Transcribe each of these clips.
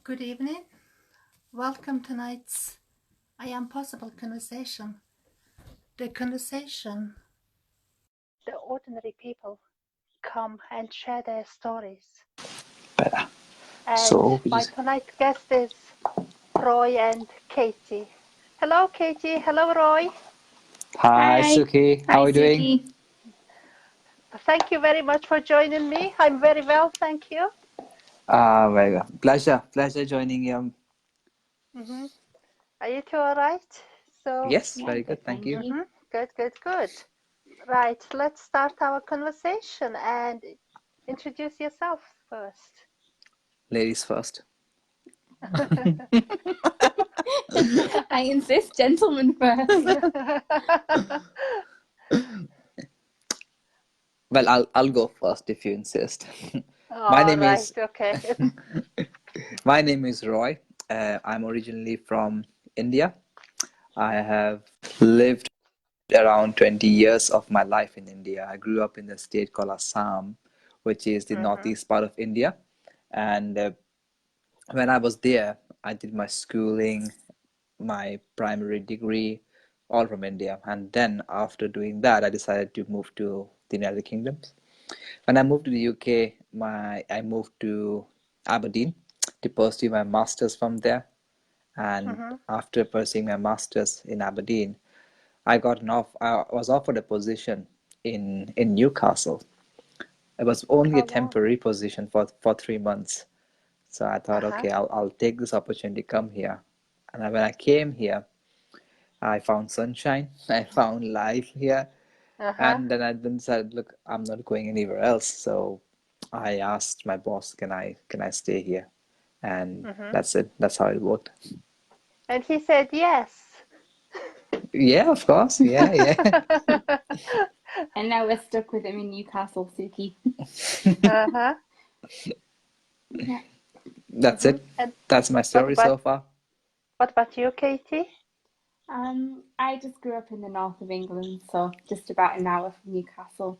Good evening. Welcome to tonight's I'mPossible conversation. The conversation the ordinary people come and share their stories. Better. And my tonight's guest is Roy and Katie. Hello, Katie. Hello, Roy. Hi, Suki. How are you doing? Thank you very much for joining me. I'm very well, thank you. Very good. Pleasure joining you. Mm-hmm. Are you two all right? Yes, very good. Thank you. Good, good, good. Right, let's start our conversation and introduce yourself first. Ladies first. I insist, gentlemen first. Well, I'll go first if you insist. My name is okay. My name is Roy. I'm originally from India. I have lived around 20 years of my life in India. I grew up in the state called Assam, which is the northeast part of India. And when I was there, I did my schooling, my primary degree, all from India. And then after doing that, I decided to move to the United Kingdom. When I moved to the UK, I moved to Aberdeen to pursue my master's from there. And after pursuing my master's in Aberdeen, I was offered a position in Newcastle. It was only a temporary position for 3 months. So I thought, okay, I'll take this opportunity to come here. And when I came here, I found sunshine. I found life here. And then I then said, look, I'm not going anywhere else. So I asked my boss, can I stay here? And that's it. That's how it worked. And he said yes. Yeah, of course. Yeah. And now we're stuck with him in Newcastle, Suki. Yeah. That's it. That's my story so far. What about you, Katie? I just grew up in the north of England, so just about an hour from Newcastle.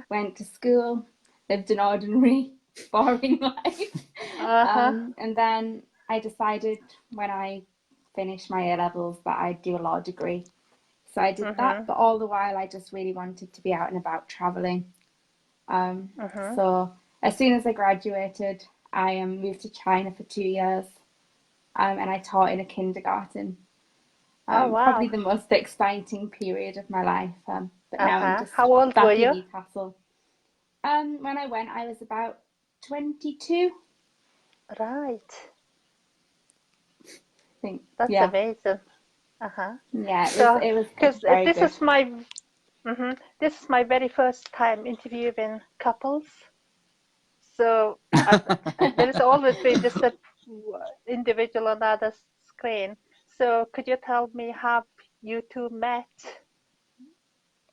Went to school, lived an ordinary, boring life. And then I decided when I finished my A-levels that I'd do a law degree. So I did that, but all the while I just really wanted to be out and about traveling. So as soon as I graduated, I moved to China for 2 years, and I taught in a kindergarten. Probably the most exciting period of my life. But now I'm just How old back were you? in Newcastle. When I went, I was about 22. Right. I think that's amazing. Yeah, so it was because very this good. is my this is my very first time interviewing couples. So there's always been just an individual on the other screen. So could you tell me how you two met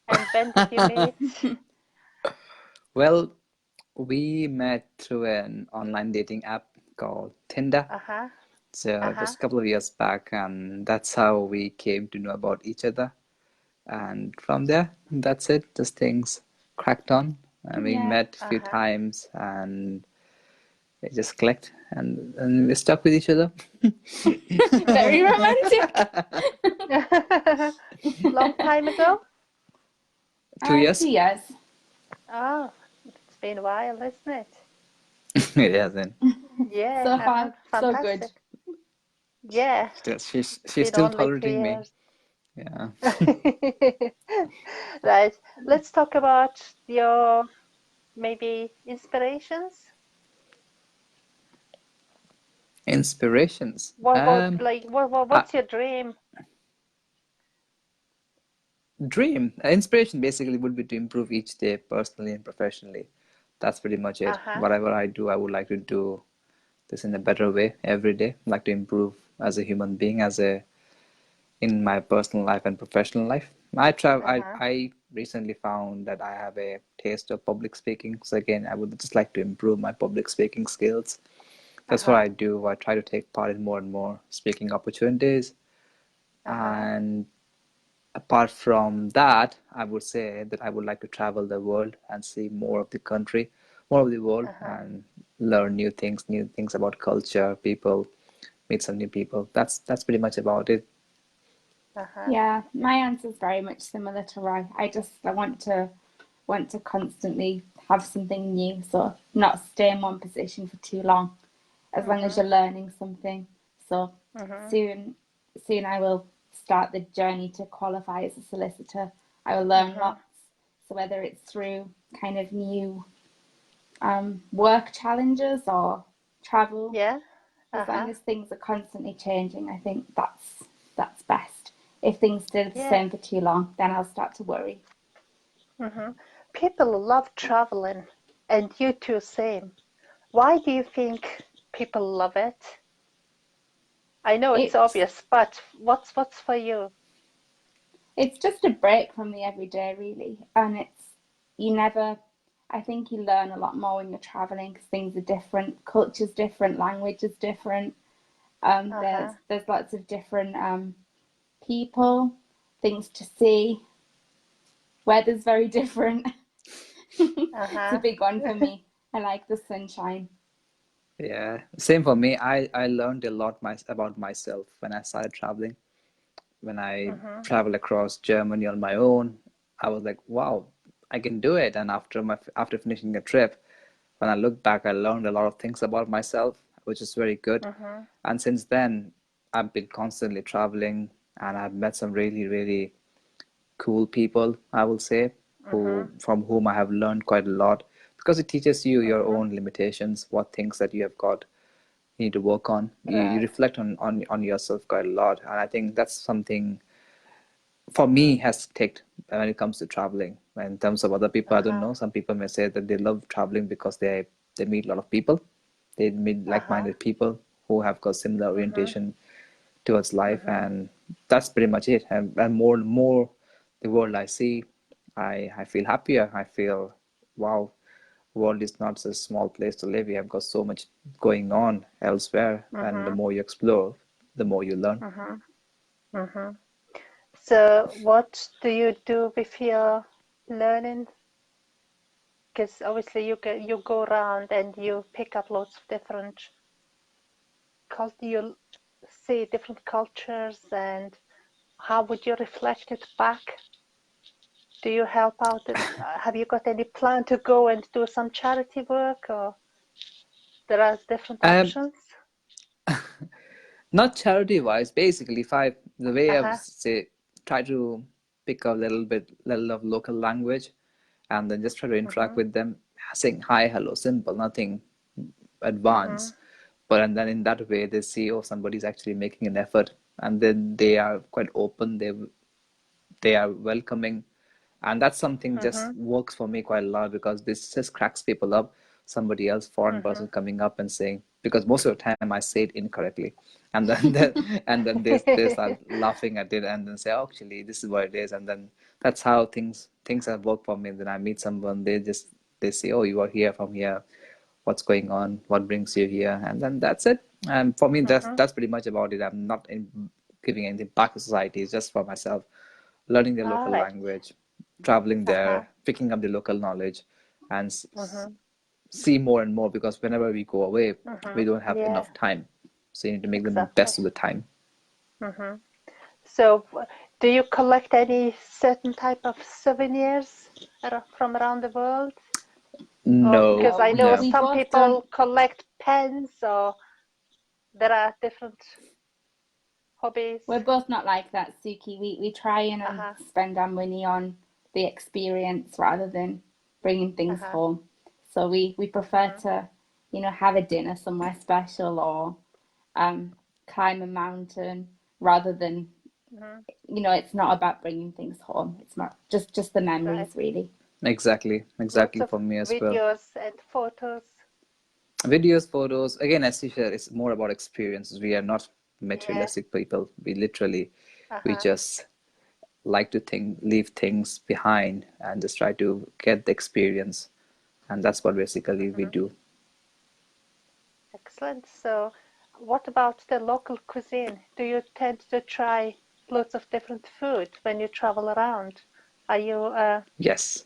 and when did you meet? Well, we met through an online dating app called Tinder. So it was a couple of years back, and that's how we came to know about each other. And from there, that's it. Just things cracked on, and we met a few times, and it just clicked, and we stuck with each other. Very romantic. Long time ago? 2 years. 2 years. Oh, it's been a while, isn't it? It hasn't. Yeah. So far, so fantastic. good. Yeah. She's still tolerating me. Yeah. Right. Let's talk about your maybe inspirations. Inspirations. What's your dream? Inspiration basically would be to improve each day personally and professionally. That's pretty much it. Whatever I do, I would like to do this in a better way every day. I'd like to improve as a human being, in my personal life and professional life. I recently found that I have a taste of public speaking. So again, I would just like to improve my public speaking skills. That's what I do. I try to take part in more and more speaking opportunities. And apart from that, I would say that I would like to travel the world and see more of the country. more of the world and learn new things about culture, people, meet some new people. That's pretty much about it. Yeah, my answer is very much similar to Roy. I want to constantly have something new, so not stay in one position for too long, as long as you're learning something. So soon I will start the journey to qualify as a solicitor. I will learn lots. So whether it's through kind of new work challenges or travel, as long as things are constantly changing, I think that's best. If things stay the same for too long, then I'll start to worry. People love traveling, and you too, same. Why do you think people love it? I know it's obvious, but what's for you? It's just a break from the everyday, really, and I think you learn a lot more when you're traveling because things are different, culture's different, language is different. There's lots of different people, things to see. Weather's very different. It's a big one for me. I like the sunshine. Yeah, same for me. I learned a lot about myself when I started traveling. When I traveled across Germany on my own, I was like, wow, I can do it. And after finishing the trip, when I look back, I learned a lot of things about myself, which is very good. And since then, I've been constantly traveling, and I've met some really, really cool people, I will say, from whom I have learned quite a lot because it teaches you your own limitations, what things that you have got you need to work on. You reflect on yourself quite a lot, and I think that's something for me has ticked when it comes to traveling. In terms of other people, I don't know. Some people may say that they love traveling because they meet a lot of people, they meet like-minded people who have got similar orientation towards life, and that's pretty much it. And more the world I see, I feel happier. I feel, wow, world is not a small place to live. We have got so much going on elsewhere, and the more you explore, the more you learn. So what do you do with your learning? Because obviously you go around and you pick up lots of different you see different cultures, and how would you reflect it back? Do you help out? Have you got any plan to go and do some charity work, or there are different Um, options? Not charity wise, basically, if I the way I would say try to pick up a little of local language, and then just try to interact with them, saying hi, hello, simple, nothing advanced. But and then in that way they see, oh, somebody's actually making an effort, and then they are quite open, they are welcoming, and that's something just works for me quite a lot because this just cracks people up. Somebody else, foreign person coming up and saying, because most of the time I say it incorrectly, and then and then they start laughing at it and then say, oh, actually this is what it is, and then that's how things have worked for me. Then I meet someone, they say, oh, you are here from here, what's going on, what brings you here, and then that's it. And for me, that's pretty much about it. I'm not giving anything back to society. It's just for myself, learning the local language, traveling there, picking up the local knowledge, and see more and more, because whenever we go away, we don't have enough time. So you need to make the best of the time. So do you collect any certain type of souvenirs from around the world? No, because I know no. some people collect pens, or there are different hobbies. We're both not like that, Suki. We try and spend our money on the experience rather than bringing things home. So we prefer to, have a dinner somewhere special or climb a mountain rather than, it's not about bringing things home. It's not just the memories, really. Exactly for me as well. Videos and photos. Videos, photos. Again, as you said, it's more about experiences. We are not materialistic people. We literally, we just like to leave things behind and just try to get the experience, and that's what basically we do. Excellent. So what about the local cuisine? Do you tend to try lots of different food when you travel around? Are you Yes.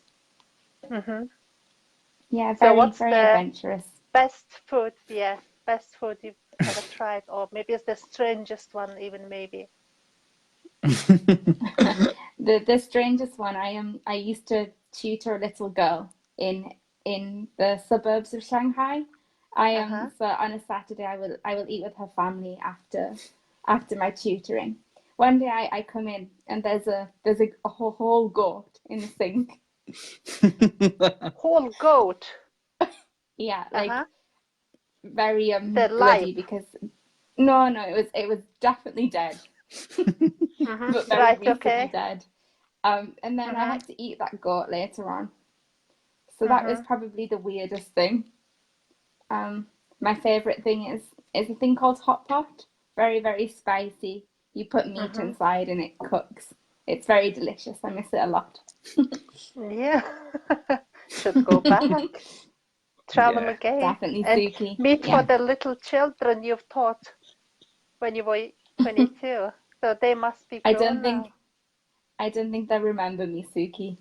Yeah, So very, what's very the adventurous. best food? Yeah, best food you've ever tried, or maybe it's the strangest one, even maybe. The strangest one, I used to tutor a little girl in the suburbs of Shanghai. So on a Saturday I will eat with her family after my tutoring. One day I come in and there's a whole goat in the sink. Whole goat. Yeah, like very The bloody life. because no, it was definitely dead. But very Right, recently okay. dead. And then I had to eat that goat later on. So that was probably the weirdest thing. My favorite thing is a thing called hot pot. Very, very spicy. You put meat inside and it cooks. It's very delicious. I miss it a lot. Yeah. Should go back. Travel again. Definitely And Suki. meat for Yeah. the little children you've taught when you were 22. So they must be grown now. I don't think they remember me, Suki.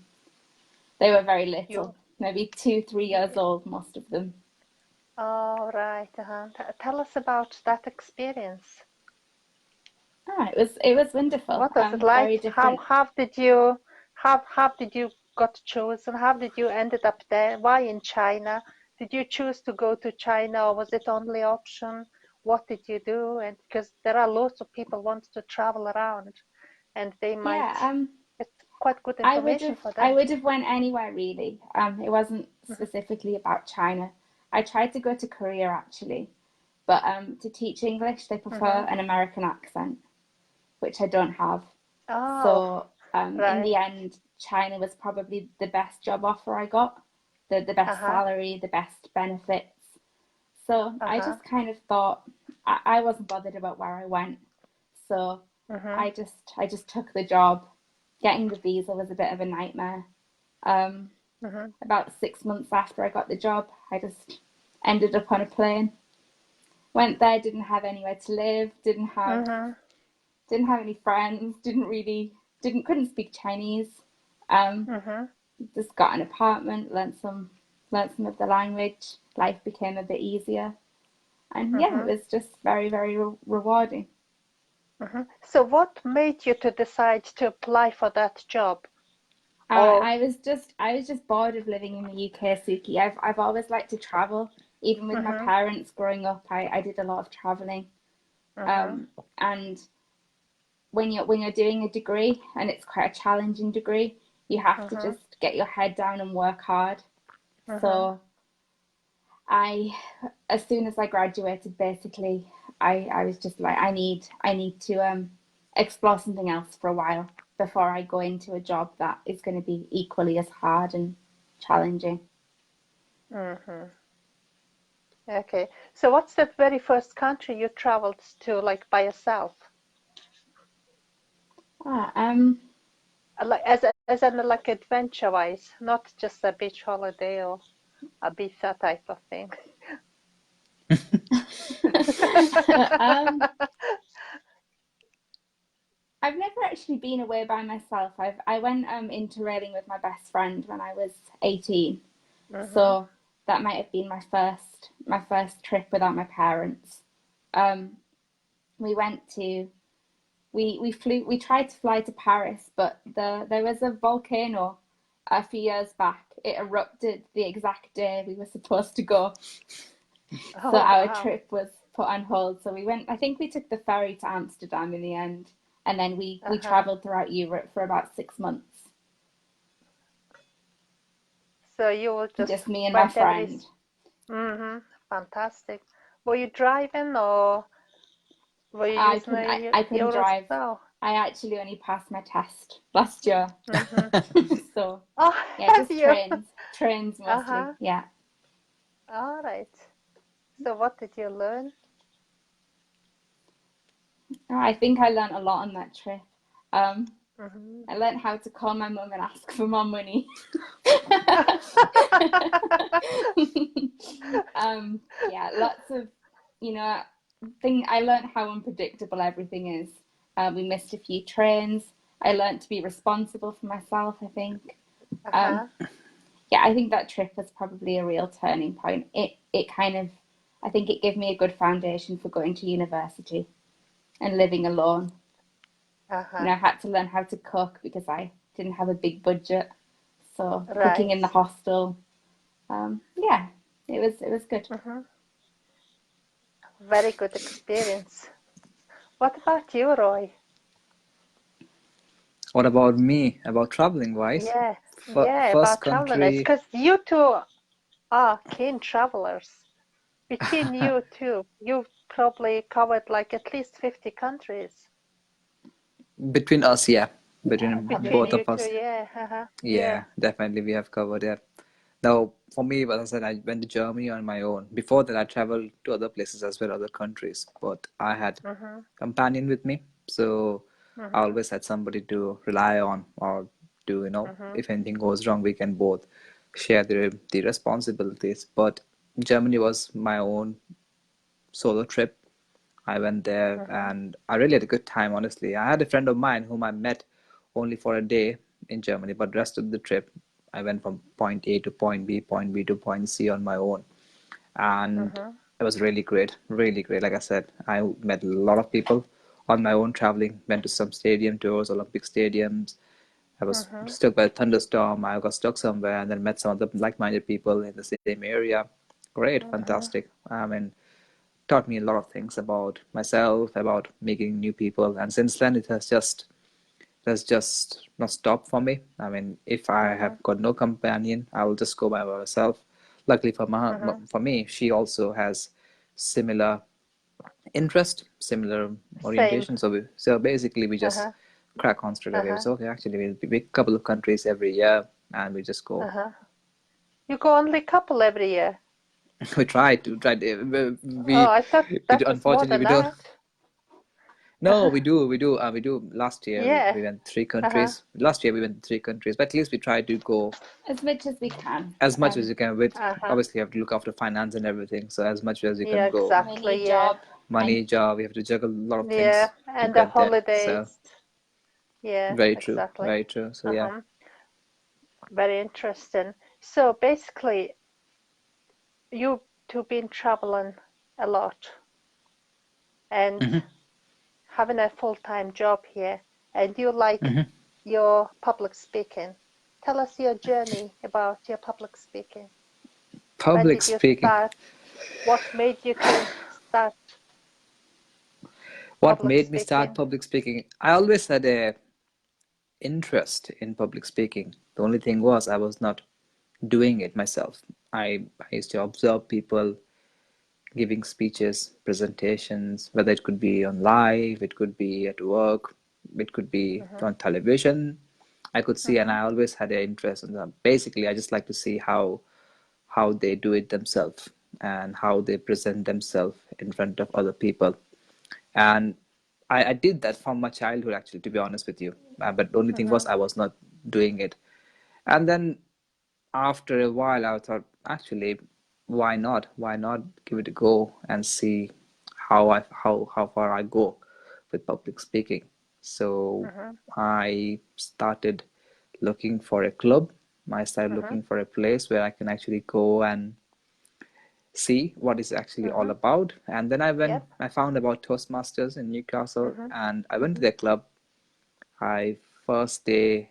They were very little. Maybe 2, 3 years old, most of them. Oh, right. Tell us about that experience. Oh, it was wonderful. What was it Very like? different. How did you got chosen? How did you ended up there? Why in China? Did you choose to go to China, or was it only option? What did you do? And because there are lots of people want to travel around, and they might. Yeah. It's quite good information for them. I would have went anywhere really. It wasn't specifically about China. I tried to go to Korea actually, but to teach English they prefer an American accent, which I don't have. Oh, So in right. the end, China was probably the best job offer I got, the best salary, the best benefits. So I just kind of thought I wasn't bothered about where I went. So I just took the job. Getting the visa was a bit of a nightmare. About 6 months after I got the job, I just ended up on a plane. Went there, didn't have anywhere to live, didn't have any friends, couldn't speak Chinese. Just got an apartment, learnt some of the language. Life became a bit easier, and yeah, it was just very, very rewarding. So what made you to decide to apply for that job? I was just bored of living in the UK, Suki. I've always liked to travel. Even with my parents growing up, I did a lot of traveling. And when you're doing a degree, and it's quite a challenging degree, you have to just get your head down and work hard. So as soon as I graduated, basically, I was just like, I need to explore something else for a while before I go into a job that is going to be equally as hard and challenging. Okay. So what's the very first country you traveled to, like by yourself? Like as in like adventure-wise, not just a beach holiday or a Ibiza type of thing. I've never actually been away by myself. I went interrailing with my best friend when I was 18. So that might have been my first trip without my parents. We tried to fly to Paris, but there was a volcano a few years back. It erupted the exact day we were supposed to go. So our trip was put on hold. So I think we took the ferry to Amsterdam in the end. And then we traveled throughout Europe for about 6 months. So you will just me and my friend. Fantastic. Were you driving or were you using I couldn't drive. Oh. I actually only passed my test last year. So yeah, just trains mostly. Yeah. All right. So what did you learn? I think I learned a lot on that trip. I learned how to call my mum and ask for more money. Yeah, lots of, I learned how unpredictable everything is. We missed a few trains. I learned to be responsible for myself, I think. Yeah, yeah, I think that trip was probably a real turning point. It kind of, I think it gave me a good foundation for going to university and living alone. Uh-huh. I had to learn how to cook because I didn't have a big budget. So cooking in the Right. hostel, yeah, it was good. Mm-hmm. Very good experience. What about you, Roy? What about me? About traveling wise? Yeah, yeah, First about traveling. country. Because you two are keen travelers. Between you two, you've probably covered like at least 50 countries. Between us, yeah. Yeah, Between probably Between both more. you of two, us. yeah, uh-huh, yeah, Yeah, definitely we have covered it. Now, for me, as I said, I went to Germany on my own. Before that, I traveled to other places as well, other countries. But I had mm-hmm, companion with me, so I mm-hmm, always had somebody to rely on, or to, mm-hmm, if anything goes wrong, we can both share the responsibilities. But Germany was my own solo trip. I went there mm-hmm, and I really had a good time, honestly. I had a friend of mine whom I met only for a day in Germany, but the rest of the trip, I went from point A to point B to point C on my own. And mm-hmm, it was really great, really great. Like I said, I met a lot of people on my own traveling, went to some stadium tours, Olympic stadiums. I was mm-hmm, stuck by a thunderstorm. I got stuck somewhere and then met some other like-minded people in the same area. Great, mm-hmm, fantastic. I mean, taught me a lot of things about myself, about making new people, and since then it has just not stopped for me. I mean, if I mm-hmm, have got no companion, I will just go by myself. Luckily mm-hmm. for me, she also has similar interest, similar Same. orientation. So basically, we just Uh-huh, crack on straight away. uh-huh, So okay, actually, we'll be a couple of countries every year, and we just go. uh-huh. You go only couple every year. We try to, Oh, I thought we that was more unfortunately than we don't. that. No, we do. Last year Yeah. we went three Uh-huh, countries. Last year we went three countries, but at least we try to go As much as we can. as much as you can. With uh-huh. obviously you have to look after finance and everything, so as much as you Yeah, can go. Money, exactly. Yeah. job, and Money, job, we have to juggle a lot of Yeah. things to And the get there. So holidays. Yeah, very true, exactly. very true. So yeah. Uh-huh. Very interesting. So basically, you two been traveling a lot and Hmm. having a full-time job here, and you like Hmm. your public speaking. Tell us your journey about your public speaking. When Public did you speaking. start? What made you to start What public made me start speaking? public speaking? I always had a interest in public speaking. The only thing was I was not doing it myself. I used to observe people giving speeches, presentations, whether it could be on live, it could be at work, it could be Mm-hmm, on television. I could see, and mm-hmm, I always had an interest in them. Basically, I just like to see how they do it themselves and how they present themselves in front of other people. And I did that from my childhood, actually, to be honest with you. But the only thing mm-hmm, was I was not doing it. And then after a while, I thought, actually, why not? Why not give it a go and see how far I go with public speaking? So mm-hmm, I started looking for a club. I started mm-hmm, looking for a place where I can actually go and see what it's actually all mm-hmm. about. And then Yep. I found about Toastmasters in Newcastle, Mm-hmm, and I went to mm-hmm, their club. I first day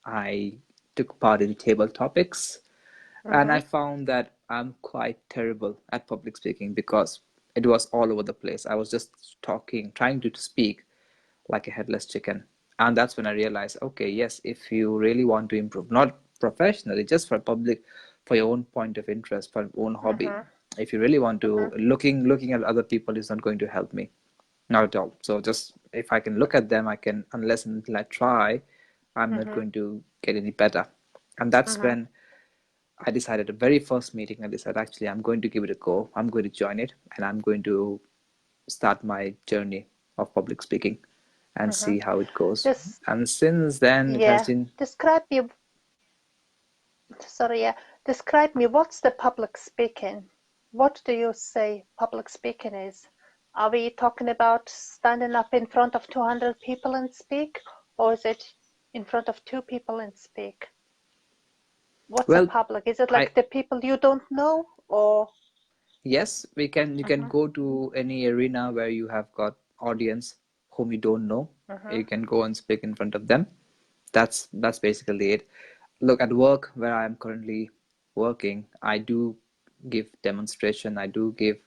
I took part in table topics, and mm-hmm, I found that I'm quite terrible at public speaking because it was all over the place. I was just talking, trying to speak like a headless chicken. And that's when I realized, okay, yes, if you really want to improve, not professionally, just for public, for your own point of interest, for your own hobby, mm-hmm, if you really want mm-hmm, to, looking at other people is not going to help me. Not at all. So just if I can look at them, I can, unless and until I try, I'm not mm-hmm, going to get any better. And that's mm-hmm, when I decided, the very first meeting, I decided, actually, I'm going to give it a go. I'm going to join it and I'm going to start my journey of public speaking and mm-hmm. see how it goes. This, And since then, it has yeah. been Describe me, sorry, yeah. Describe me, what's the public speaking? What do you say public speaking is? Are we talking about standing up in front of 200 people and speak? Or is it in front of two people and speak? What's a Well, public? Is it I like the people you don't know, or? yes, we can. You can go to any arena where you have got audience whom you don't know. You can go and speak in front of them. That's basically it. Look, at work where I am currently working, I do give demonstration. I do give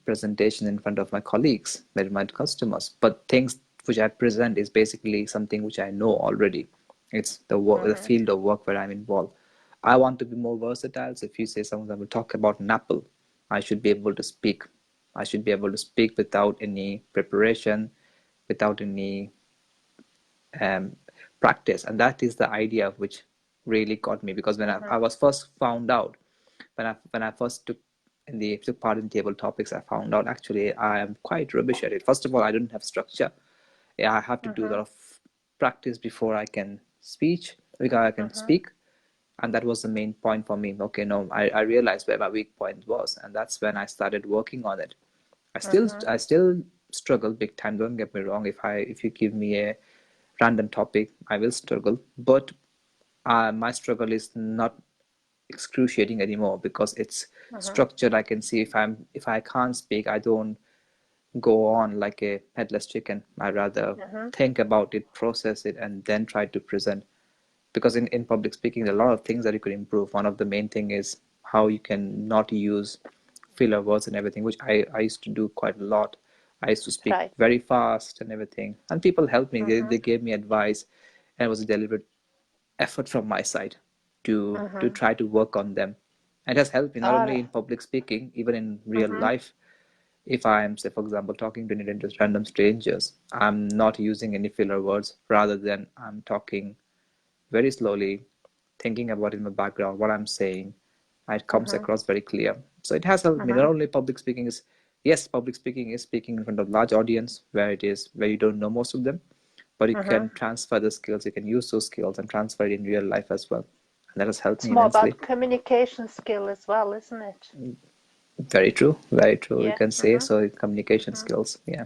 presentation in front of my colleagues, with my customers. But things which I present is basically something which I know already. It's the work, the field of work where I'm involved. I want to be more versatile. So if you say someone will talk about an apple, I should be able to speak. I should be able to speak without any preparation, without any um, practice. And that is the idea which really got me, because when I was first found out, when I first took part in table topics, I found out actually I am quite rubbish at it. First of all, I don't have structure. Yeah, I have to do a lot of practice before I can speak. And that was the main point for me. Okay, no, I realized where my weak point was, and that's when I started working on it. I still struggle big time. Don't get me wrong. If you give me a random topic, I will struggle. But my struggle is not excruciating anymore, because it's structured. I can see if I can't speak, I don't go on like a headless chicken. I rather think about it, process it, and then try to present. Because in public speaking, there are a lot of things that you could improve. One of the main thing is how you can not use filler words and everything, which I used to do quite a lot. I used to speak Right. very fast and everything, and people helped me. They gave me advice, and it was a deliberate effort from my side to try to work on them. It has helped me not All only right. in public speaking, even in real life. If I am, say, for example, talking to any just random strangers, I'm not using any filler words. Rather than I'm talking very slowly, thinking about in the background what I'm saying. It comes across very clear. So it has helped me. Not only public speaking is, yes, public speaking is speaking in front of large audience where you don't know most of them, but you can transfer the skills. You can use those skills and transfer it in real life as well. And that has helped It's me more immensely. about communication skill as well, isn't it? Very true. Very true. You Yeah. can say so. Communication skills. Yeah.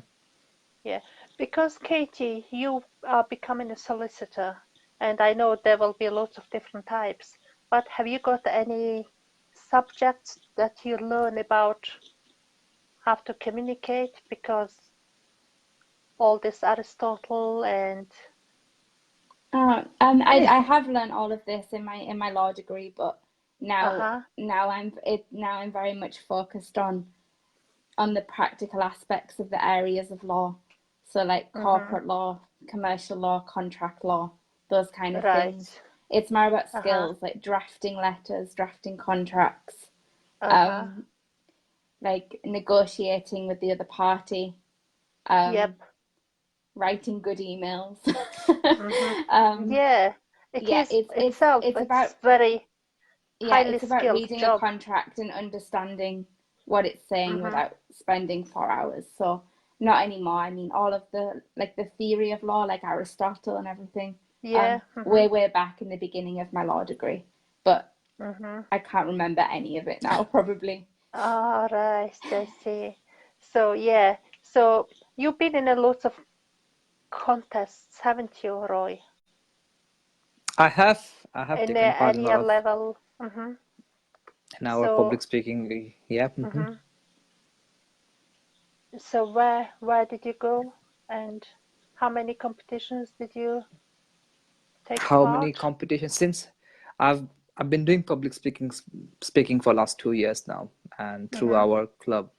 Yeah. Because Katie, you are becoming a solicitor, and I know there will be lots of different types. But have you got any subjects that you learn about how to communicate? Because all this Aristotle and I have learned all of this in my law degree, but now uh-huh. now I'm very much focused on the practical aspects of the areas of law. So like corporate law, commercial law, contract law, those kind of things. Right. It's more about Uh-huh. skills like drafting letters, drafting contracts, Uh-huh. like negotiating with the other party, Yep. writing good emails. Yeah. It Yeah, is itself. it's It's about very yeah, highly it's about skilled reading a job. contract and understanding what it's saying without spending 4 hours. So not anymore. I mean, all of the theory of law, like Aristotle and everything, Yeah. way back in the beginning of my law degree. But Mm-hmm. I can't remember any of it now, probably. All right, I see. So yeah, so you've been in a lot of contests, haven't you, Roy? I have In the taken part in a lot area of level. in our public So, speaking. Yeah. so where did you go, and how many competitions did you take How many part? competitions? Since I've been doing public speaking for last 2 years now, and through our club,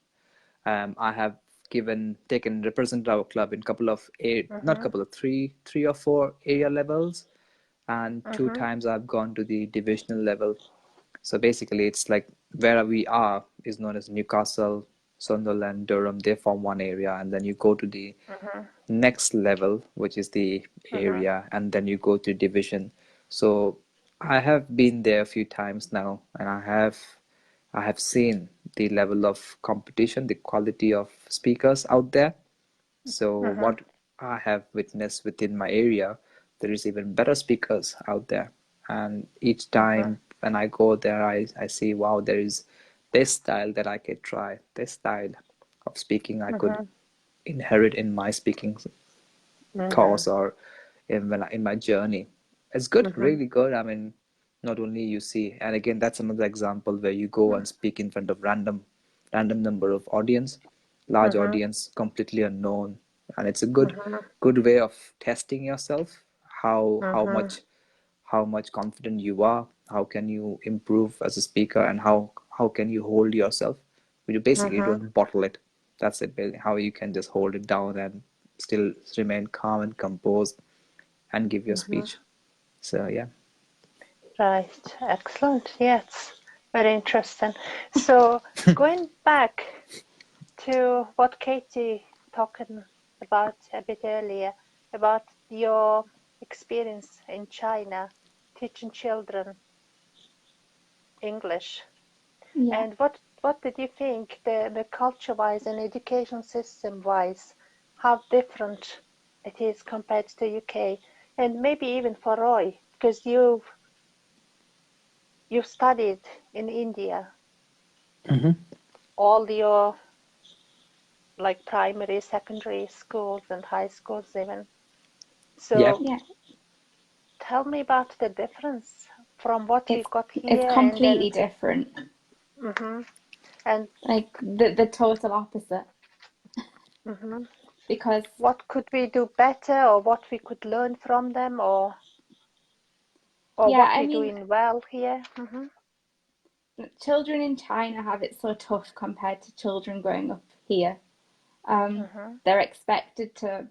I have taken represented our club in couple of not couple of three or four area levels, and two times I've gone to the divisional level. So basically, it's like where we are is known as Newcastle, Sunderland, Durham. They form one area, and then you go to the next level, which is the area, and then you go to division. So I have been there a few times now, and I have seen the level of competition, the quality of speakers out there. So what I have witnessed within my area, there is even better speakers out there. And each time when I go there, I see, wow, there is this style that I could try, this style of speaking I could inherit in my speaking course or in my journey. It's good, really good. I mean, not only you see, and again, that's another example where you go and speak in front of random number of audience, large audience, completely unknown, and it's a good way of testing yourself, how much confident you are, how can you improve as a speaker, and how can you hold yourself. You basically don't bottle it. That's it, how you can just hold it down and still remain calm and composed and give your speech. So yeah. Right, excellent. Yes, very interesting. So going back to what Katie talking about a bit earlier, about your experience in China teaching children English. Yeah. And what did you think the culture-wise and education system-wise, how different it is compared to UK? And maybe even for Roy, because you've studied in India all your like primary, secondary schools and high schools even. Yeah. So Yeah. tell me about the difference from what you It's got it's here and completely then different. and Like the total opposite. Because what could we do better or what we could learn from them or yeah, what I we're mean, doing well here. children in China have it so tough compared to children growing up here. They're expected to,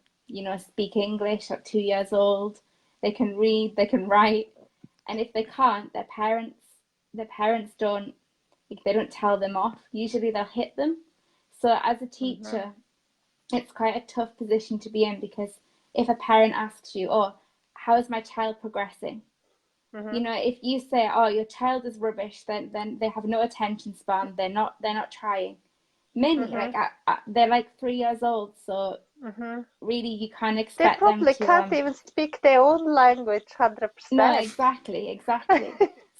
speak English at 2 years old. They can read, they can write, and if they can't, their parents don't, if they don't tell them off. Usually they'll hit them. So as a teacher, it's quite a tough position to be in, because if a parent asks you, "Oh, how is my child progressing?" If you say, "Oh, your child is rubbish," then they have no attention span. They're not trying. Many they're like 3 years old, so really you can't They expect them probably to can't even speak their own language No, 100%. exactly.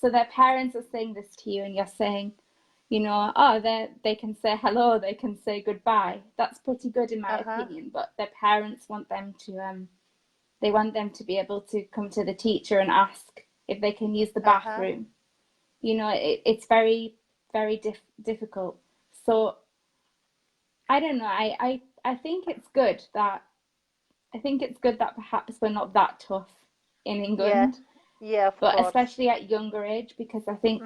So their parents are saying this to you, and you're saying, oh, they can say hello, they can say goodbye. That's pretty good in my opinion. But their parents want them to they want them to be able to come to the teacher and ask if they can use the bathroom. It's very, very difficult. So I don't know. I think it's good that perhaps we're not that tough in Yeah, England, yeah, of but course. especially at younger age, because I think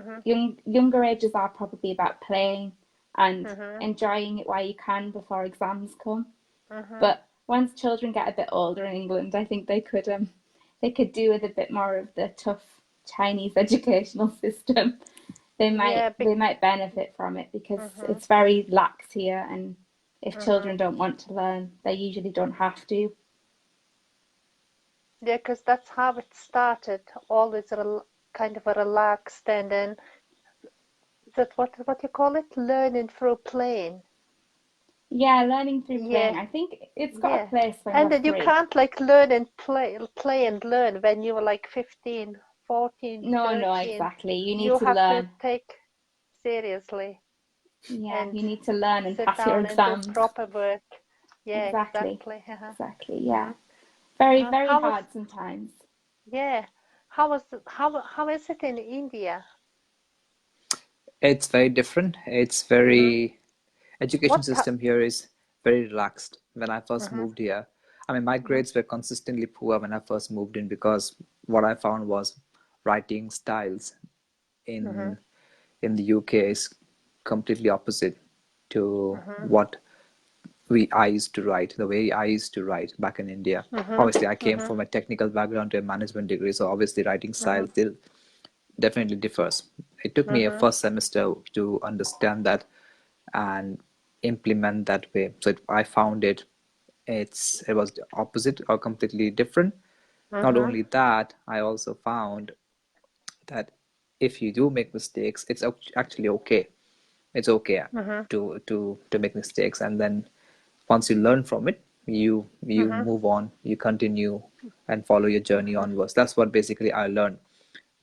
younger ages are probably about playing and enjoying it while you can before exams come. But once children get a bit older in England, I think they could do with a bit more of the tough Chinese educational system. They Yeah, might benefit from it, because it's very lax here, and if children don't want to learn, they usually don't have to. yeah, because that's how it started. Always kind of a relaxed, and then that what you call it, learning through playing. Yeah, learning through Yeah, playing. I think it's got a yeah. place when And you're then you 3. can't like learn and play and learn when you were like 15, 14, No, 13. exactly. You need You to have to learn. take seriously Yeah, and you need to learn and sit pass your down and do exams. proper work. Yeah, Exactly. exactly. Exactly. Yeah. Very, very How was hard sometimes. yeah? How is it in India? It's very different. It's very education What? system here is very relaxed. When I first moved here, I mean, my Mhm, grades were consistently poor when I first moved in, because what I found was writing styles mhm, in the UK is completely opposite to mhm, what I used to write, the way I used to write back in India. mhm, Obviously, I came mhm, from a technical background to a management degree, so obviously writing style mhm, still definitely differs. It took me a mhm, first semester to understand that and implement that way. So I found it was the opposite or completely different. Not mhm, only that, I also found that if you do make mistakes, it's actually okay. It's okay mhm, to make mistakes, and then once you learn from it, you mhm, move on, you continue and follow your journey mhm. onwards. That's what basically I learned.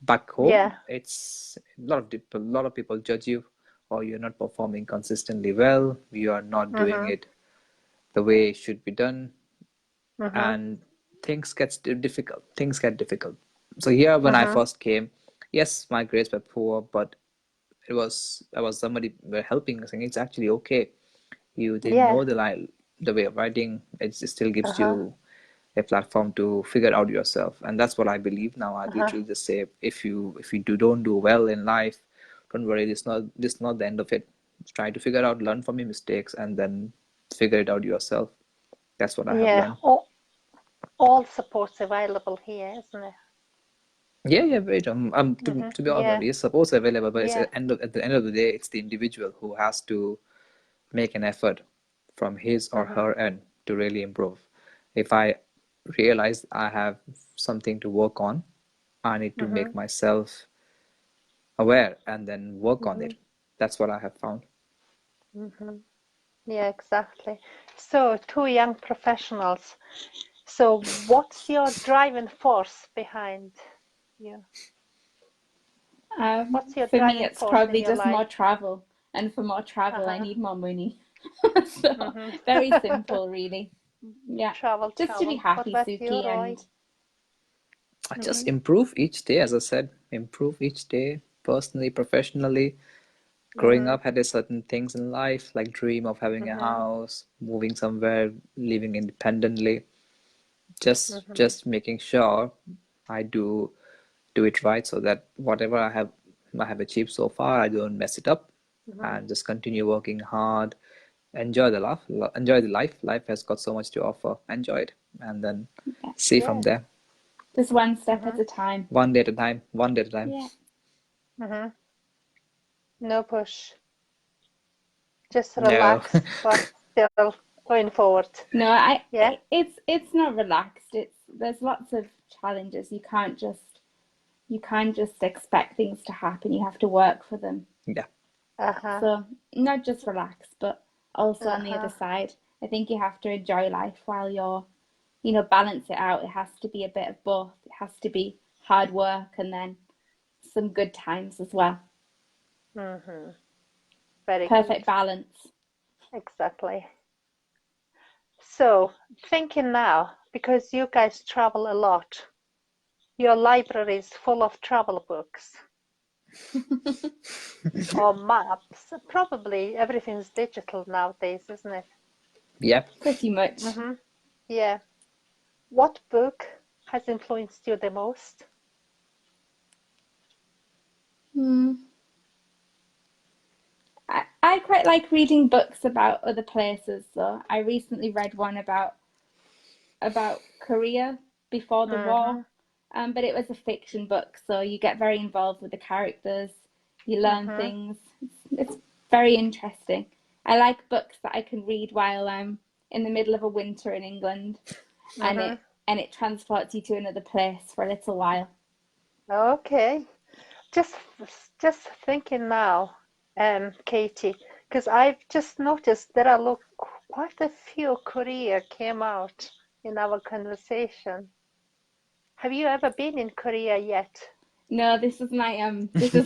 Back home, Yeah. it's a lot of people judge you, or you're not performing consistently well, you are not doing Mhm, it the way it should be done, mhm, and things get difficult. So here, when I mhm, first came, Yes, my grades were poor, but I was somebody were helping us, saying it's actually okay. You didn't Yeah. know the way of writing. It still gives Uh-huh. you a platform to figure out yourself, and that's what I believe now. I Uh-huh. literally just say, if you don't do well in life, don't worry. This is not the end of it. Try to figure out, learn from your mistakes, and then figure it out yourself. That's what I have Yeah. learned. All support's available here, isn't it? Yeah, yeah, wait. To be honest, Yeah. yes, suppose available, but it's Yeah. at the end of the day, it's the individual who has to make an effort from his or Mm-hmm. her end to really improve. If I realize I have something to work on, I need to Mm-hmm. make myself aware and then work on Mm-hmm. it. That's what I have found. Mm-hmm. Yeah, exactly. So, two young professionals. So, what's your driving force behind you? What's your For me, driving it's force in probably your just life? more travel. And for more travel, I Uh-huh. need more money. So very Mm-hmm. simple, really. Yeah. Travel, Just to be travel. What happy, about you, Suki, Roy? and I just Mm-hmm. improve each day, as I said, improve each day, personally, professionally. Growing Mm-hmm. up, had a certain things in life, like dream of having a Mm-hmm. house, moving somewhere, living independently. Mm-hmm. Just making sure I do it right, so that whatever I have achieved so far, I don't mess it up, Mm-hmm. and just continue working hard. Enjoy the life. Enjoy the life. Life has got so much to offer. Enjoy it, and then see from Yeah. there. just one step Mm-hmm. at a time. One day at a time. One day at a time. Yeah. Mm-hmm. No push. Just No. relaxed, but still going forward. No, Yeah. it's not relaxed. There's lots of challenges. You can't just expect things to happen. You have to work for them. Yeah. Uh-huh. So not just relax, but also on the other Uh-huh. side, I think you have to enjoy life while you're, balance it out. It has to be a bit of both. It has to be hard work and then some good times as well. Mm-hmm. Very good. Perfect balance. Exactly. So, thinking now, because you guys travel a lot, your library is full of travel books or maps. Probably everything's digital nowadays, isn't it? Yeah. Pretty much. Mm-hmm. Yeah. What book has influenced you the most? Hmm. I quite like reading books about other places. So I recently read one about Korea before the war, Mm-hmm. but it was a fiction book, so you get very involved with the characters, you learn Mm-hmm. things. It's very interesting. I like books that I can read while I'm in the middle of a winter in England, and Mm-hmm. it transports you to another place for a little while. Okay. Just just thinking now, Katie, because I've just noticed there are quite a few Korea came out in our conversation. Have you ever been in Korea yet? No, this is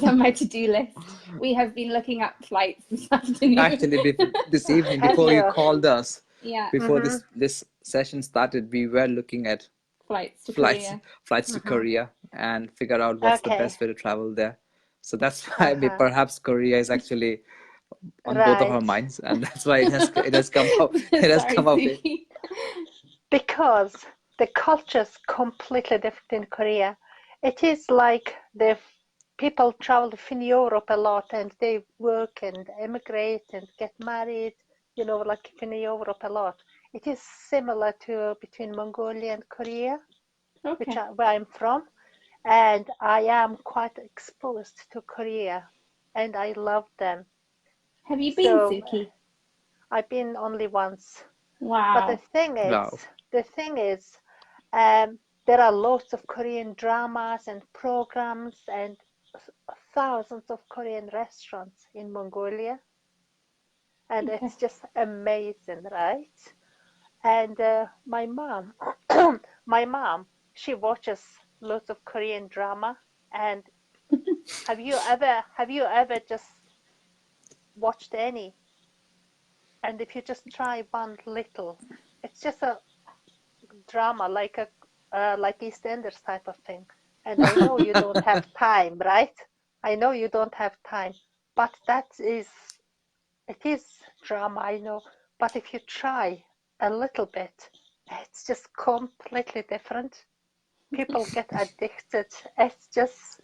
on my to-do list. We have been looking at flights this afternoon. Actually, this evening, Have before you you? called us, Yeah, before Mm-hmm. this session started, we were looking at flights to flights Korea. flights to Mm-hmm. Korea and figure out what's the Okay. best way to travel there. So that's why Uh-huh. perhaps Korea is actually on both of our Right. minds, and that's why it has come up it has Sorry, come up with. Suki. Because the culture is completely different in Korea. It is like the people travel in Europe a lot and they work and emigrate and get married, like in Europe a lot. It is similar to between Mongolia and Korea, Okay. where I'm from, and I am quite exposed to Korea, and I love them. Have you been, So Suki? I've been only once, but Wow. Wow. the thing is, there are lots of Korean dramas and programs and thousands of Korean restaurants in Mongolia, and Okay. it's just amazing, right? And my mom, she watches lots of Korean drama. And have you ever just watched any? And if you just try one little, it's just a drama like EastEnders type of thing. And I know you don't have time, right? I know you don't have time, but it is drama, I know. But if you try a little bit, it's just completely different. People get addicted. It's just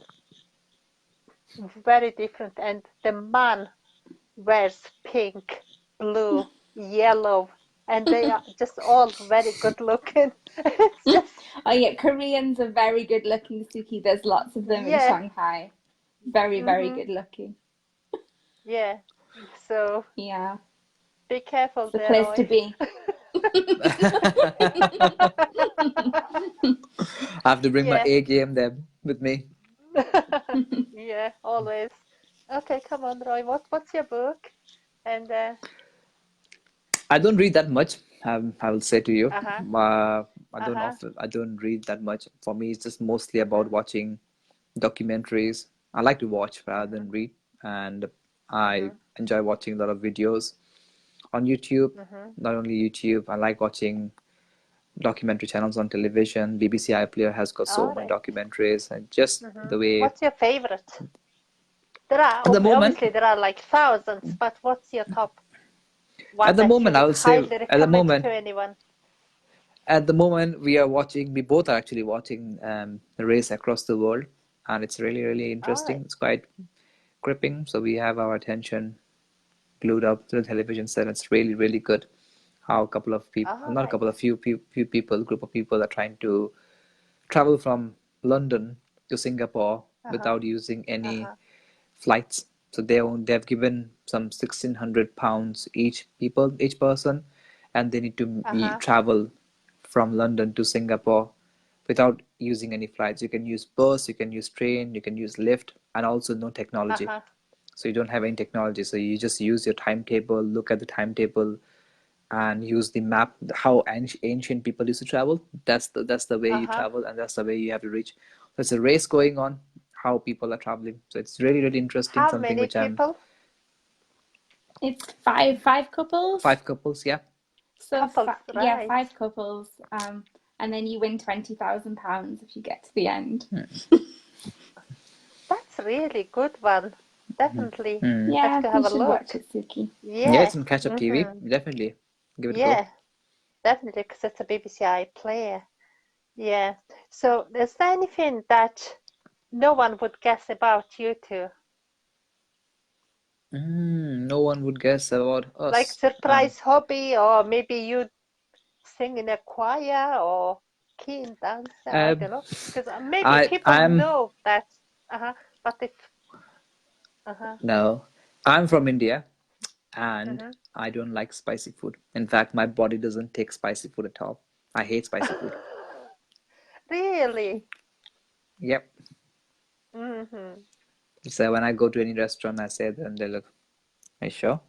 very different. And the man wears pink, blue, yellow, and they are just all very good looking. It's just Oh yeah, Koreans are very good looking, Suki. There's lots of them in yeah. Shanghai. Very, very good looking. Yeah. So Yeah, be careful it's the there, place to Roy. be. I have to bring my Yeah. A game there with me. Yeah, always. Okay, come on, Roy. What's your book? And I don't read that much. I will say to you, uh-huh. Uh-huh. I don't read that much. For me, it's just mostly about watching documentaries. I like to watch rather than read, and I enjoy watching a lot of videos on YouTube. Not only YouTube, I like watching documentary channels on television. BBC iPlayer has got so All many right. documentaries, and just the way What's your favorite? There are at the moment, obviously there are like thousands, but what's your top at one the that you moment, I would will say highly recommend to anyone? at the moment we both are actually watching the race across the world, and it's really really All interesting. right. It's quite gripping, so we have our attention glued up to the television set. It's really really good how a couple of people, All not a right. couple of few people, group of people are trying to travel from London to Singapore Uh-huh. without using any Uh-huh. flights. So they've given some £1,600 each person, and they need to Uh-huh. travel from London to Singapore without using any flights. You can use bus, you can use train, you can use lift, and also no technology. Uh-huh. So you don't have any technology. So you just use your timetable, look at the timetable, and use the map. How ancient people used to travel. That's the way you Uh-huh. travel, and that's the way you have to reach. There's a race going on. How people are traveling. So it's really really interesting. How Something many which I'm people? It's five couples. 5 couples. Yeah. So Couples, yeah, right. 5 couples. And then you win £20,000 if you get to the end. That's really good one. Definitely have Yeah, to you have a should watch look. it, Suki. Yeah, Yeah. it's on Catch Up TV. Definitely give it a go. Yeah, definitely, because it's a BBC iPlayer. Yeah. So is there anything that no one would guess about you two? No one would guess about Like us. surprise hobby, or maybe you sing in a choir or keen dancer, I Um, don't know. Because maybe I people I'm know that, but if, uh-huh, no, I'm from India, and uh-huh. I don't like spicy food. In fact, my body doesn't take spicy food at all. I hate spicy food. Really? Yep. Mm-hmm. So when I go to any restaurant, I say them, they look, are you sure?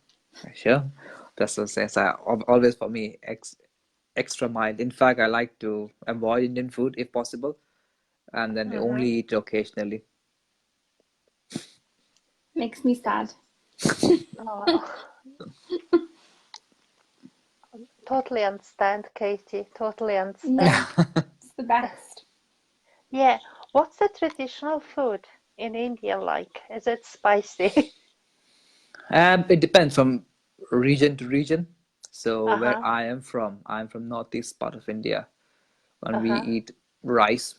Are you sure? That's what says. Always for me, extra mild. In fact, I like to avoid Indian food if possible, and then Mm-hmm. only eat occasionally. Makes me sad. Oh, totally understand, Katie. Totally Yeah, understand. it's the best. Yeah. What's the traditional food in India like? Is it spicy? It depends from region to region. So where Uh-huh. I'm from northeast part of India. When we Uh-huh. eat rice,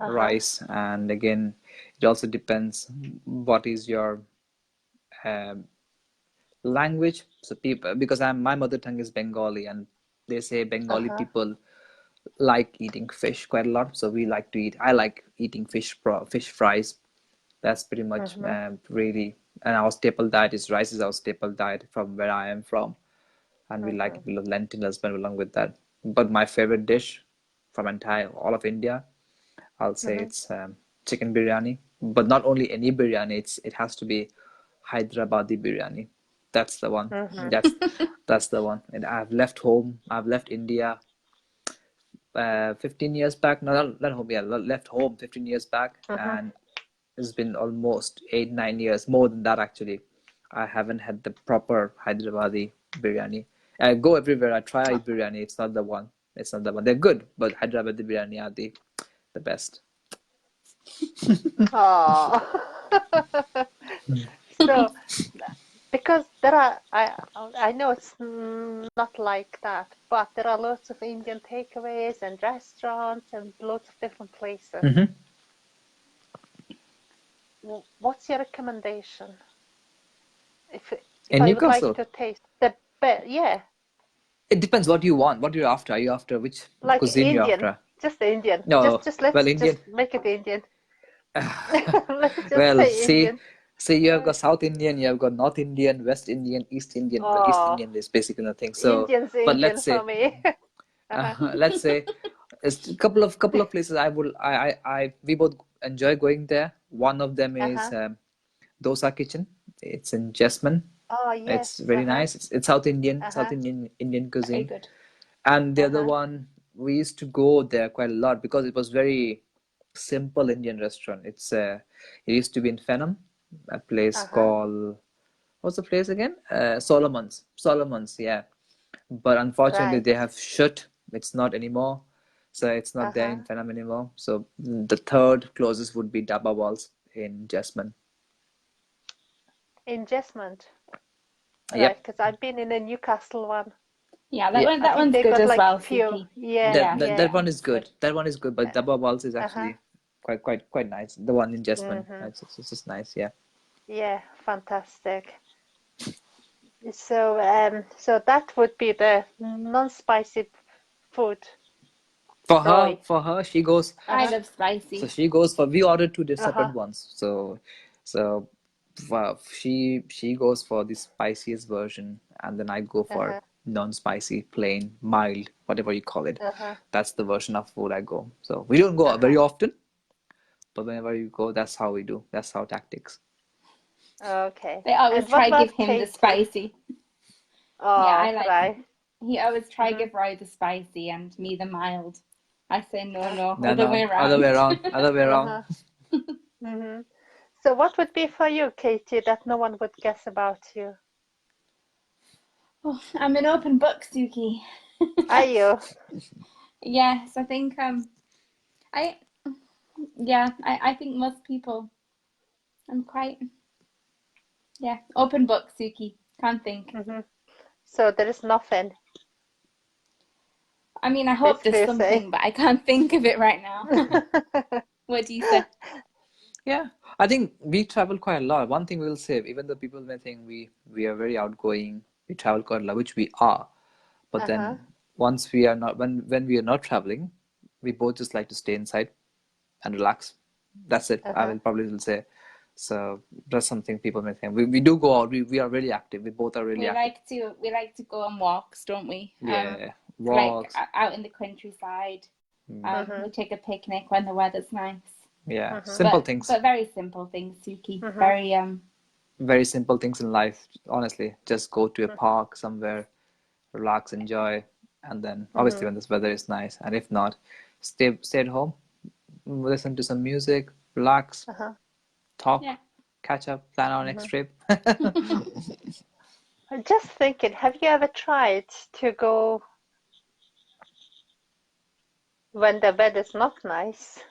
Uh-huh. and again, it also depends what is your um, language. So people, because my mother tongue is Bengali, and they say Bengali Uh-huh. people like eating fish quite a lot. So I like eating fish fries. That's pretty much Mm-hmm. really, and our staple diet is rice is our staple diet from where I am from, and Mm-hmm. we love lentils as well along with that. But my favorite dish from entire all of India, I'll say Mm-hmm. it's chicken biryani. But not only any biryani, it has to be Hyderabadi biryani. That's the one. Mm-hmm. That's the one. And I've left home. I've left India 15 years back. No, not home. Yeah, left home 15 years back, Mm-hmm. and it's been almost 8 9 years, more than that actually. I haven't had the proper Hyderabadi biryani. I go everywhere. I try biryani. It's not the one. It's not the one. They're good, but Hyderabadi biryani are the best. Oh. So, because there are, I know it's not like that, but there are lots of Indian takeaways and restaurants and lots of different places. Mm-hmm. What's your recommendation? If In I would like Newcastle, to taste the best, yeah, it depends what you want, what you're after. Are you after which like cuisine you're Indian, after? just Indian. No, Just well, let's Indian. just make it Indian. Let's just Well, say see, Indian. you have got South Indian, you have got North Indian, West Indian, East Indian. Well, East Oh, Indian is basically nothing. So, Indian's but Indian let's for say, me. Uh-huh. let's say, it's a couple of places we both enjoy going there. One of them is Uh-huh. Dosa Kitchen. It's in Jesmond. Oh, It's yes. very Uh-huh. nice. It's South Indian, Uh-huh. Indian Very cuisine. good. And the other Uh-huh. one, we used to go there quite a lot because it was very simple Indian restaurant. It used to be in Fenham, a place Uh-huh. called, what's the place again? Solomon's. Solomon's, yeah. But unfortunately, Right. they have shut. It's not anymore. So it's not there Uh-huh. in Fenham anymore. So the third closest would be Dabba Walls in Jesmond. In Jesmond. Right, Yep. because I've been in a Newcastle one. Yeah, Yeah. I that think one's they good got as like well, few. Suki. Yeah, Yeah, That yeah. one is it's good. good. That one is good. But Dabba Walls is Uh-huh. actually quite nice. The one in Jesmond, Mm-hmm. it's just nice. Yeah. Yeah, fantastic. So that would be the non-spicy food, Roy. For her, she goes. I Uh-huh. love So spicy. she goes for. We ordered two Uh-huh. separate ones. So she goes for the spiciest version, and then I go for Uh-huh. non-spicy, plain, mild, whatever you call it. Uh-huh. That's the version of food I go. So we don't go Uh-huh. very often, but whenever you go, that's how we do. That's our tactics. Okay. They always And what try give about him the Katie? spicy. Yeah, Oh, I like. right. He always try Mm-hmm. give Roy the spicy and me the mild. I say no, Uh, no, No, other way no, other way around. around, other way around. uh-huh. Mm-hmm. So what would be for you, Katie, that no one would guess about you? Oh, I'm an open book, Suki. Are you? Yes, I think I I think most people I'm quite open book, Suki. Can't think. Mm-hmm. So there is nothing, I mean, I hope basically there's you say. something, but I can't think of it right now. What do you say? Yeah, I think we travel quite a lot. One thing we'll say, even though people may think we are very outgoing, we travel quite a lot, which we are. But Uh-huh. then once we are not, when we are not traveling, we both just like to stay inside and relax. That's it. I Uh-huh. will probably will say. So that's something people may think. We do go out. We are really active. We both are really active. We like to go on walks, don't we? Yeah, Like walks. out in the countryside. Mm-hmm. We take a picnic when the weather's nice. Yeah, Mm-hmm. simple things. But very simple things, Suki. Mm-hmm. Very simple things in life. Honestly, just go to a Mm-hmm. park somewhere, relax, enjoy, and then obviously Mm-hmm. when this weather is nice, and if not, stay at home, listen to some music, relax, Uh-huh. talk, Yeah. catch up, plan our next Mm-hmm. trip. I'm just thinking, have you ever tried to go when the weather's not nice?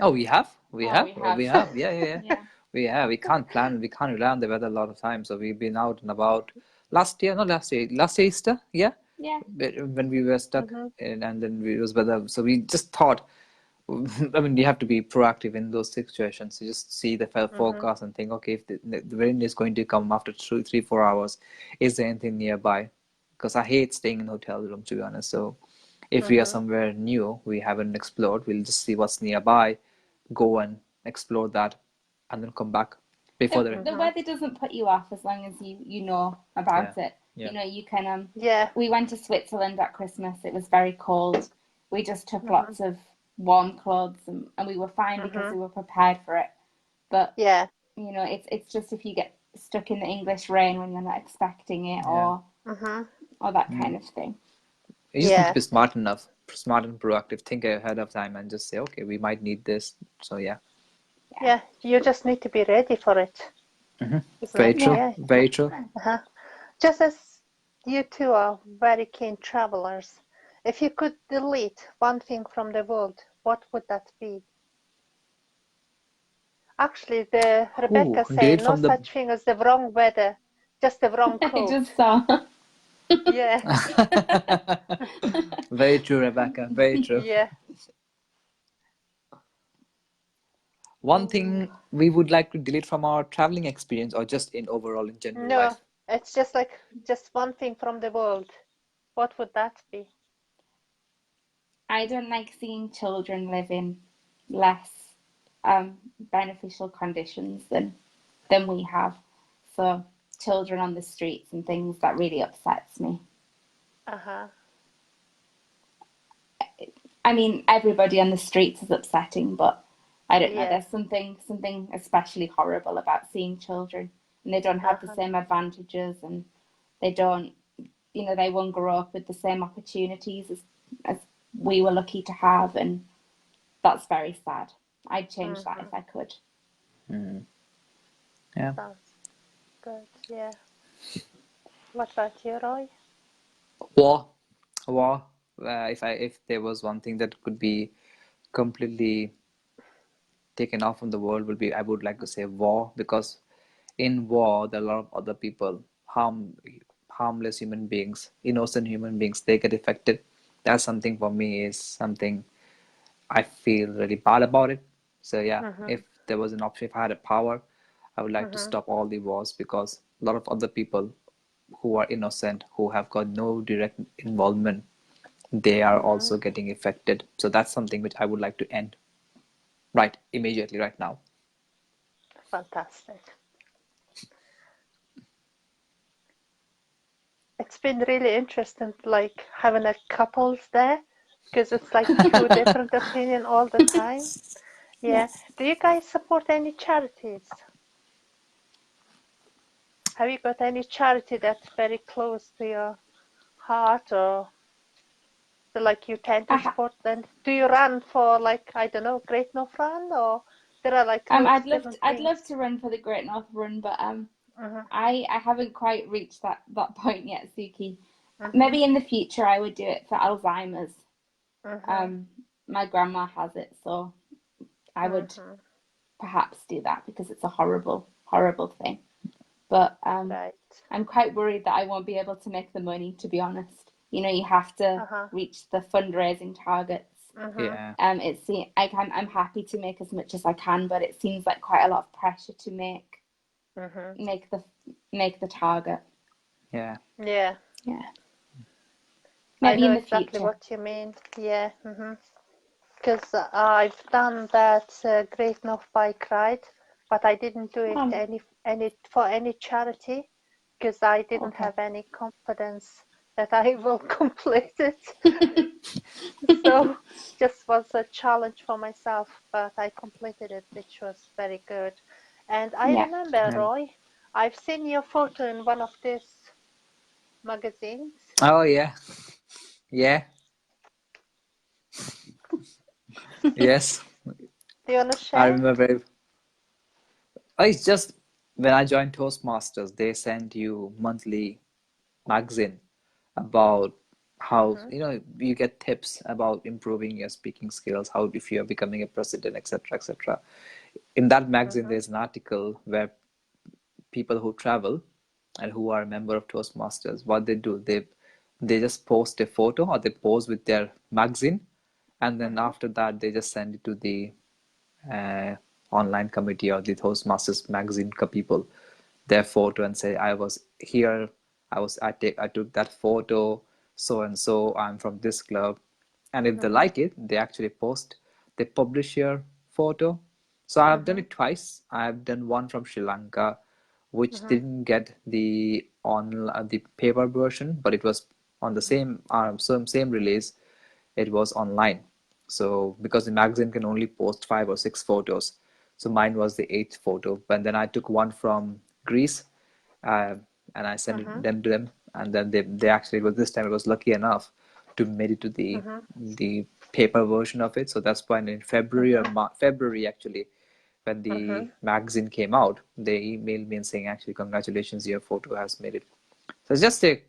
Oh, we have, Oh, we have. Yeah. we have. We can't plan, we can't rely on the weather a lot of times. So we've been out and about. Last year, not last year, last year Easter, yeah, Yeah. when we were stuck, Mm-hmm. and then it was weather. So we just thought. I mean, you have to be proactive in those situations. You just see the Mm-hmm. forecast and think, okay, if the rain is going to come after 3, 4 hours, is there anything nearby? Because I hate staying in hotel rooms, to be honest. So if we are Mm-hmm. somewhere new, we haven't explored, we'll just see what's nearby, go and explore that, and then come back before the rain. The weather doesn't put you off as long as you know about it. Yeah. You know, you can Yeah. we went to Switzerland at Christmas. It was very cold. We just took Mm-hmm. lots of warm clothes and we were fine because Mm-hmm. we were prepared for it. But Yeah. you know, it's just if you get stuck in the English rain when you're not expecting it or Mm-hmm. that kind of thing. You just need to Yeah. be smart enough, smart and proactive. Think ahead of time and just say, okay, we might need this. So yeah. Yeah. You just need to be ready for it, isn't Very it? true. Yeah. Very true. Uh-huh. Just as you two are very keen travelers, if you could delete one thing from the world, what would that be? Actually, the Rebecca Ooh, saying delete no from the. such thing as the wrong weather, just the wrong I coat. just saw. Yeah, Very true, Rebecca. Very true. yeah. One Ooh. thing we would like to delete from our traveling experience, or just in overall in general No, life. it's just like just one thing from the world. What would that be? I don't like seeing children live in less beneficial conditions than we have. So children on the streets and things, that really upsets me. Uh-huh. I mean, everybody on the streets is upsetting, but I don't know. Yeah. There's something especially horrible about seeing children, and they don't have the Uh-huh. same advantages, and they don't, they won't grow up with the same opportunities as we were lucky to have, and that's very sad. I'd change that if I could. Yeah. Sounds good. Yeah. What about you, Roy? War, war. If there was one thing that could be completely taken off from the world, would be, I would like to say, war, because in war there are a lot of other people, harmless human beings, innocent human beings, they get affected. That's something for me is something I feel really bad about it. So yeah, Mm-hmm. if there was an option, if I had a power, I would like to Mm-hmm. stop all the wars, because a lot of other people who are innocent, who have got no direct involvement, they are Mm-hmm. also getting affected. So that's something which I would like to end right immediately, right now. Fantastic. It's been really interesting, like having a couples there, because it's like two different opinion all the time. Yeah. Yeah. Do you guys support any charities? Have you got any charity that's very close to your heart, or so like you tend to I ha- support them? Do you run for, like, I don't know, Great North Run, or there are like loads different I'd things? love to run for the Great North Run, but Mm-hmm. I haven't quite reached that point yet, Suki. Mm-hmm. Maybe in the future I would do it for Alzheimer's. Mm-hmm. Um, my grandma has it, so I would Mm-hmm. perhaps do that because it's a horrible, horrible thing. But Right. I'm quite worried that I won't be able to make the money, to be honest. You have to Uh-huh. reach the fundraising targets. Mm-hmm. Yeah. I'm happy to make as much as I can, but it seems like quite a lot of pressure to Mm-hmm. make the target. Yeah. Yeah. Yeah. I Maybe know in the exactly future. what you mean. Yeah. Mm-hmm. Because I've done that Great North Bike ride, but I didn't do it any for any charity, because I didn't Okay. have any confidence that I will complete it. So just was a challenge for myself, but I completed it, which was very good. And I Yeah. remember, Yeah. Roy, I've seen your photo in one of these magazines. Oh yeah. Yeah. Yes. Do you want to I share? remember very. Oh, it's just when I joined Toastmasters, they send you monthly magazine about how Mm-hmm. you get tips about improving your speaking skills, how if you are becoming a president, etc., etc. In that magazine, Mm-hmm. there's an article where people who travel and who are a member of Toastmasters, what they do, they just post a photo or they pose with their magazine, and then Mm-hmm. after that they just send it to the uh, online committee or the Toastmasters magazine people, their photo, and say, I was here, I took that photo, so and so, I'm from this club. And if they Mm-hmm. like it, they actually post, they publish your photo. So I've done Mm-hmm. it twice. I've done one from Sri Lanka, which Mm-hmm. didn't get the paper version, but it was on the same release. It was online. So because the magazine can only post 5 or 6 photos, so mine was the eighth photo. But then I took one from Greece, uh, and I sent Mm-hmm. them to them, and then they actually, but this time it was lucky enough to made it to Mm-hmm. the paper version of it. So that's why in February or Mm-hmm. February actually, when Mm-hmm. the magazine came out, they emailed me and saying, actually, congratulations, your photo has made it. So it's just a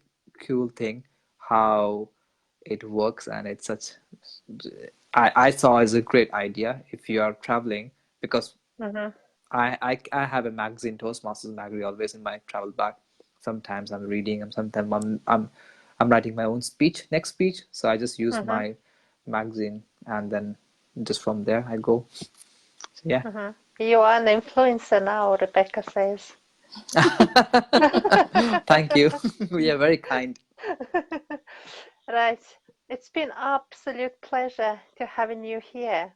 cool thing how it works, and it's such, I saw as a great idea if you are traveling, because Mm-hmm. I have a magazine, Toastmasters magazine, always in my travel bag. Sometimes I'm reading, and sometimes I'm writing my own next speech. So I just use Mm-hmm. my magazine, and then just from there I go. So yeah. Mm-hmm. You are an influencer now, Rebecca says. Thank you. We are very kind. Right. It's been absolute pleasure to having you here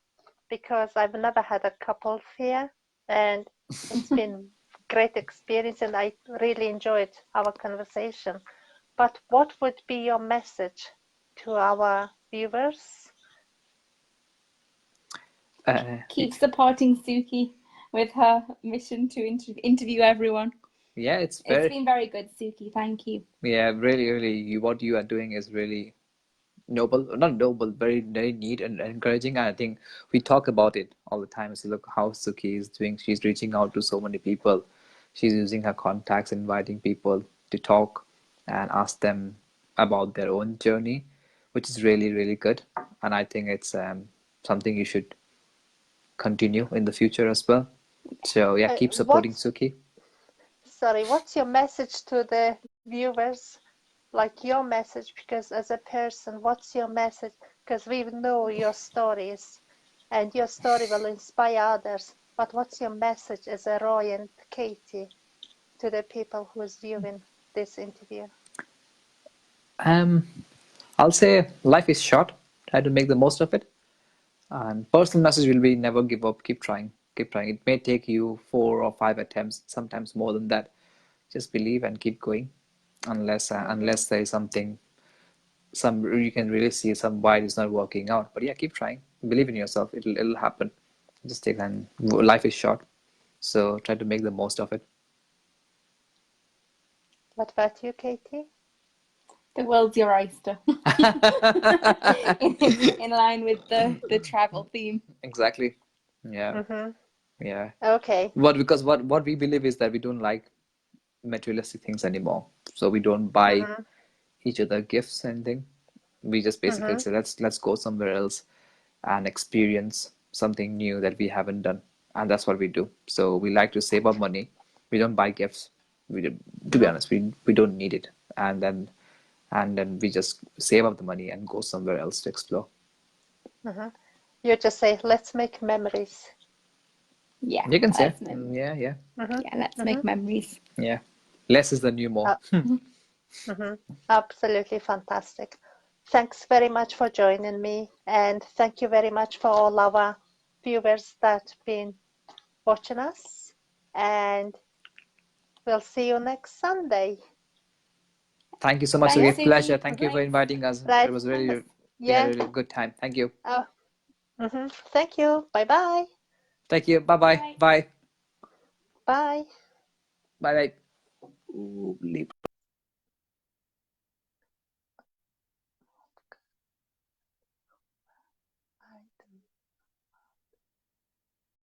because I've never had a couples here, and it's been great experience, and I really enjoyed our conversation. But what would be your message to our viewers? Keep supporting Suki with her mission to interview everyone. Yeah, it's been very good, Suki. Thank you. Yeah, really, really, what you are doing is really noble, not noble, very, very neat and encouraging. And I think we talk about it all the time. So look how Suki is doing. She's reaching out to so many people. She's using her contacts, inviting people to talk and ask them about their own journey, which is really, really good. And I think it's something you should continue in the future as well. So yeah, keep supporting Suki. What's your message to the viewers? Like your message, because as a person, what's your message? Because we know your stories and your story will inspire others. But what's your message as a Roy and Katie to the people who is viewing this interview? I'll say life is short. Try to make the most of it. And personal message will be never give up, keep trying, keep trying. It may take you 4 or 5 attempts, sometimes more than that. Just believe and keep going, unless there is something, you can really see some why it's not working out. But yeah, keep trying. Believe in yourself. It'll happen. Just take time. Life is short, so try to make the most of it. What about you, Katie? The world's your oyster. in line with the travel theme. Exactly. Yeah. Mm-hmm. Yeah. Okay. Because what we believe is that we don't like materialistic things anymore. So we don't buy each other gifts or anything. We just basically say let's go somewhere else and experience something new that we haven't done, and that's what we do. So we like to save up money. We don't buy gifts. To be honest, we don't need it, and then we just save up the money and go somewhere else to explore. You just say, let's make memories. Yeah, you can say yeah, let's make memories. Yeah, less is the new more. Absolutely fantastic. Thanks very much for joining me, and thank you very much for all our viewers that have been watching us, and we'll see you next Sunday. Thank you so much. It was a pleasure. Thank you for inviting us. Right. It was really, we had a really good time. Thank you. Thank you. Bye-bye. Thank you. Bye-bye. Bye. Bye. Bye. Bye.